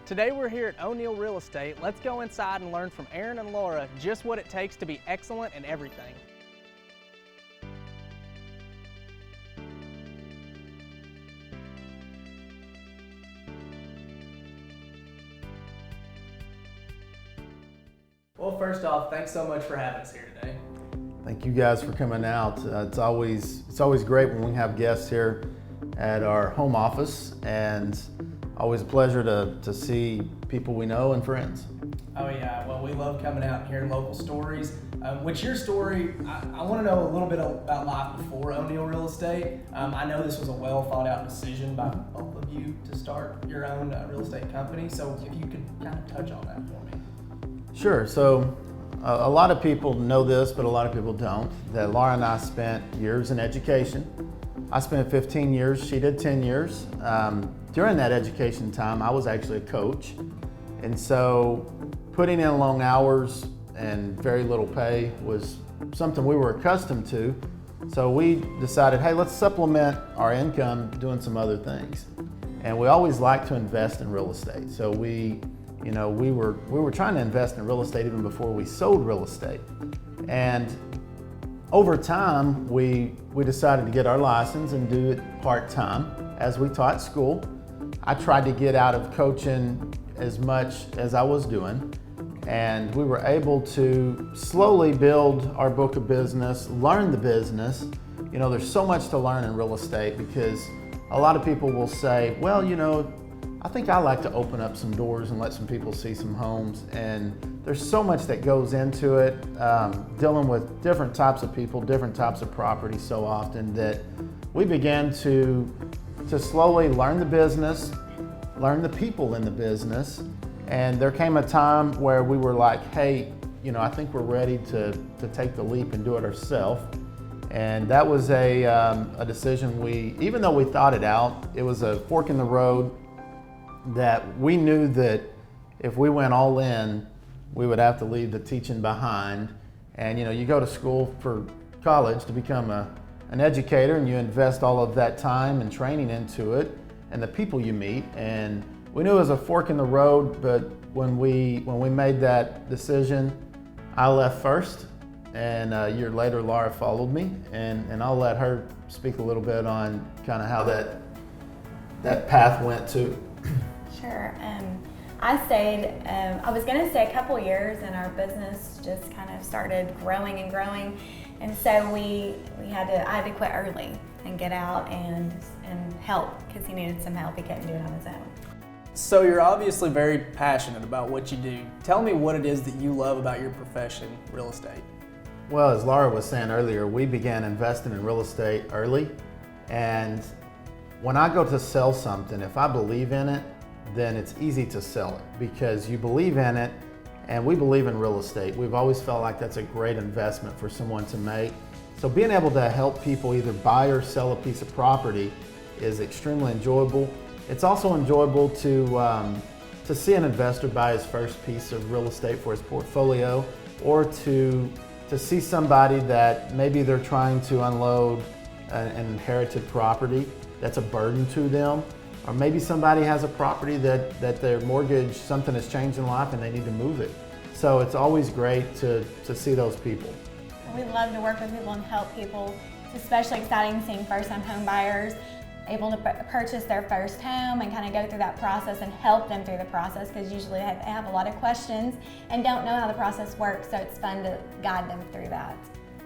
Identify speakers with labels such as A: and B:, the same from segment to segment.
A: Today we're here at O'Neill Real Estate. Let's go inside and learn from Aaron and Laura just what it takes to be excellent in everything. Well, first off, thanks so much for having us here today.
B: Thank you guys for coming out. It's always great when we have guests here at our home office, and always a pleasure to see people we know and friends.
A: Oh yeah, well we love coming out and hearing local stories. With your story, I want to know a little bit about life before O'Neill Real Estate. I know this was a well thought out decision by both of you to start your own real estate company, so if you could kind of touch on that for me.
B: Sure, so a lot of people know this, but a lot of people don't, that Laura and I spent years in education. I spent 15 years, she did 10 years. During that education time, I was actually a coach. And so putting in long hours and very little pay was something we were accustomed to. So we decided, hey, let's supplement our income doing some other things. And we always liked to invest in real estate. So we were trying to invest in real estate even before we sold real estate. And over time, we decided to get our license and do it part-time as we taught school. I tried to get out of coaching as much as I was doing, and we were able to slowly build our book of business, learn the business. You know, there's so much to learn in real estate because a lot of people will say, well, I think I like to open up some doors and let some people see some homes, and there's so much that goes into it, dealing with different types of people, different types of property so often that we began to slowly learn the business, learn the people in the business, and there came a time where we were like, hey, I think we're ready to take the leap and do it ourselves. And that was a decision even though we thought it out, it was a fork in the road that we knew that if we went all in, we would have to leave the teaching behind. And you go to school for college to become an educator, and you invest all of that time and training into it and the people you meet. And we knew it was a fork in the road, but when we made that decision, I left first, and a year later Laura followed me, and I'll let her speak a little bit on kind of how that path went too.
C: Sure. I stayed, I was going to stay a couple years, and our business just kind of started growing and growing. And so I had to quit early and get out and help, because he needed some help. He couldn't do it on his own.
A: So you're obviously very passionate about what you do. Tell me what it is that you love about your profession, real estate.
B: Well, as Laura was saying earlier, we began investing in real estate early. And when I go to sell something, if I believe in it, then it's easy to sell it because you believe in it, and we believe in real estate. We've always felt like that's a great investment for someone to make. So being able to help people either buy or sell a piece of property is extremely enjoyable. It's also enjoyable to see an investor buy his first piece of real estate for his portfolio, or to see somebody that maybe they're trying to unload an inherited property that's a burden to them. Or maybe somebody has a property that their mortgage, something has changed in life and they need to move it. So it's always great to see those people.
C: We love to work with people and help people. It's especially exciting seeing first-time home buyers able to purchase their first home and kind of go through that process and help them through the process, because usually they have a lot of questions and don't know how the process works, so it's fun to guide them through that.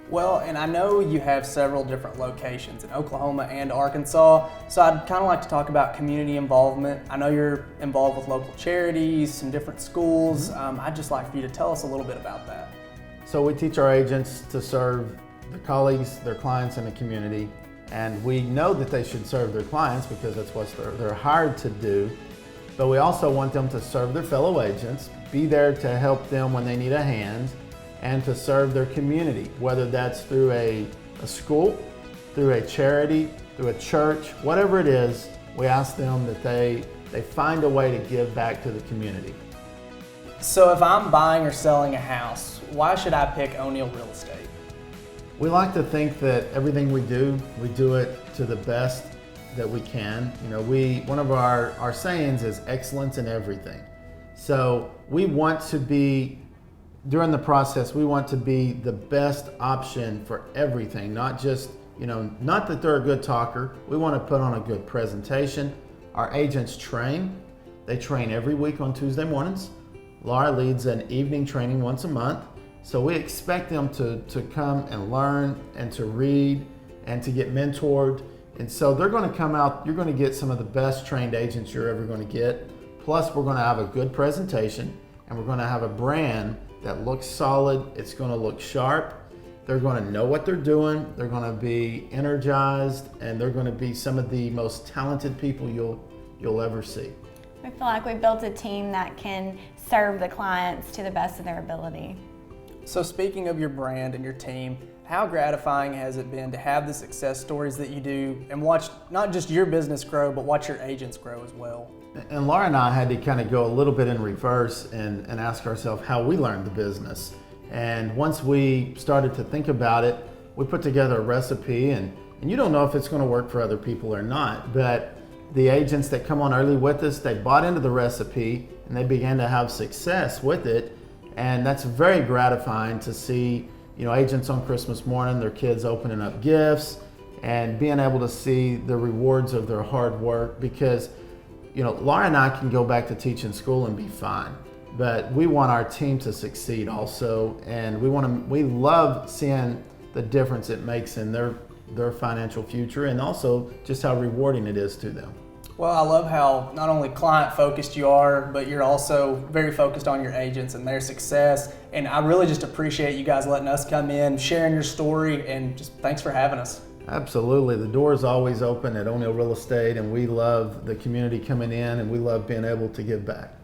A: Well, and I know you have several different locations in Oklahoma and Arkansas, so I'd kind of like to talk about community involvement. I know you're involved with local charities, some different schools. I'd just like for you to tell us a little bit about that.
B: So we teach our agents to serve the colleagues, their clients in the community, and we know that they should serve their clients because that's what they're hired to do, but we also want them to serve their fellow agents, be there to help them when they need a hand, and to serve their community, whether that's through a school, through a charity, through a church, whatever it is. We ask them that they find a way to give back to the community.
A: So if I'm buying or selling a house, why should I pick O'Neill Real Estate?
B: We like to think that everything we do it to the best that we can. You know, one of our sayings is excellence in everything. So we want to be, during the process, we want to be the best option for everything, not just, you know, not that they're a good talker. We want to put on a good presentation. Our agents train. They train every week on Tuesday mornings. Laura leads an evening training once a month. So we expect them to come and learn and to read and to get mentored. And so they're going to come out, you're going to get some of the best trained agents you're ever going to get. Plus, we're going to have a good presentation, and we're going to have a brand that looks solid. It's going to look sharp. They're going to know what they're doing. They're going to be energized, and they're going to be some of the most talented people you'll ever see.
C: I feel like we built a team that can serve the clients to the best of their ability.
A: So speaking of your brand and your team, how gratifying has it been to have the success stories that you do and watch not just your business grow, but watch your agents grow as well?
B: And Laura and I had to kind of go a little bit in reverse and ask ourselves how we learned the business. And once we started to think about it, we put together a recipe, and you don't know if it's going to work for other people or not, but the agents that come on early with us, they bought into the recipe and they began to have success with it. And that's very gratifying to see, you know, agents on Christmas morning, their kids opening up gifts and being able to see the rewards of their hard work, because, you know, Laura and I can go back to teaching school and be fine, but we want our team to succeed also. And we love seeing the difference it makes in their financial future, and also just how rewarding it is to them.
A: Well, I love how not only client focused you are, but you're also very focused on your agents and their success. And I really just appreciate you guys letting us come in, sharing your story, and just thanks for having us.
B: Absolutely. The door is always open at O'Neill Real Estate, and we love the community coming in, and we love being able to give back.